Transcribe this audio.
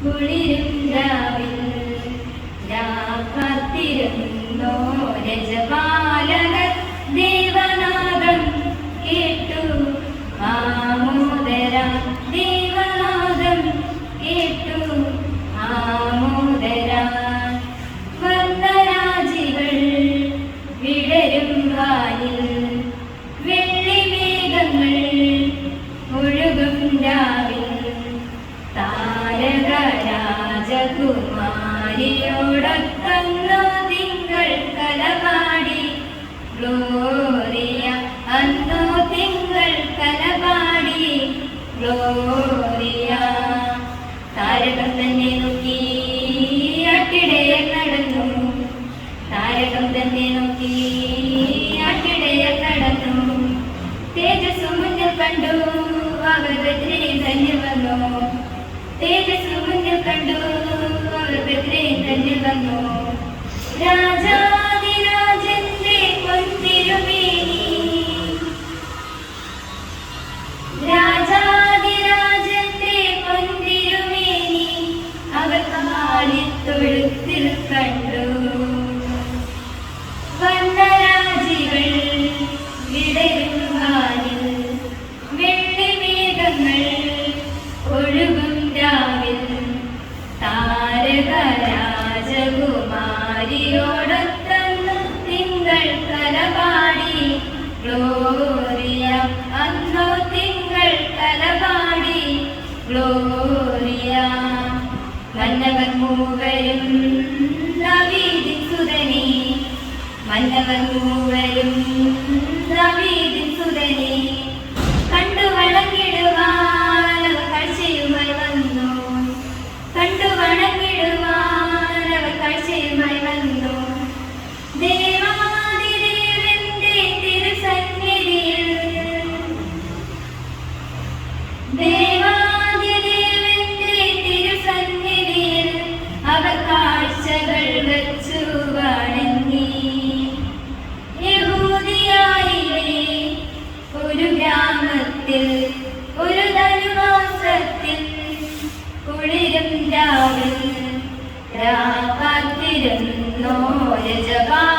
കുളിരും രാവിൽ കാത്തിരുന്നോ രജപാലകർ ദേവനാദം കേട്ടു ആമോദര ദേവനാദം കേട്ടു ആമോദര വർണ്ണരാജികൾ വിടരും വാനിൽ വെള്ളിമേഘങ്ങൾ ഒഴുകും രാവിൽ താരക രാജകുമാരിയോടൊത്തന്നോ തിങ്കൾ കലപാടി ഗ്ലോറിയ അന്നോ തിങ്കൾ കലപാടി ഗ്ലോറിയ താരകം തന്നെ നോക്കി അട്ടിടയർ നടന്നു താരകം തന്നെ നോക്കി അട്ടിടയർ നടന്നു തേജസ് മുന്നിൽ കണ്ടു അവർ ബദ്രീൻ തന്നെ വന്നു തേജസ് മുന്നിൽ കണ്ടു അവർ ബദ്രീൻ തന്നെ വന്നു രാജാതിരാജന്റെ പൊൻതിരുമേനി രാജാതിരാജന്റെ പൊൻതിരുമേനി അവർ കാലിത്തൊഴുത്തിൽ കണ്ടു വർണ്ണരാജികൾ വിടരും വാനിൽ വെള്ളിമേഘങ്ങൾ ഒഴുകും രാവിൽ താരക രാജകുമാരിയോടൊത്തന്നു തിങ്കൾ കലപാടി ഗ്ലോറിയ അന്നോ തിങ്കൾ കലപാടി ഗ്ലോറിയ മന്നവർ മൂവരും ദാവീദിൻ സുതനി മന്നവർ മൂവരും ദാവീദിൻ സുതനി കണ്ടു വണങ്ങിടുവാൻ അവർ കാഴ്ചയുമായി വന്നു കണ്ടു വണങ്ങിടുവാൻ അവർ കാഴ്ചയുമായി വന്നു ദേവാദിദേവന്റെ തിരുസന്നിധിയിൽ ദേവാദിദേവന്റെ തിരുസന്നിധിയിൽ അവർ കാഴ്ചകൾ വച്ചു വണങ്ങി യഹൂദിയായിലെ ഒരു ഗ്രാമത്തിൽ ഒരു ധനുമാസത്തിൽ കുളിരും രാവിൽ കാത്തിരുന്നോ രജപാലകർ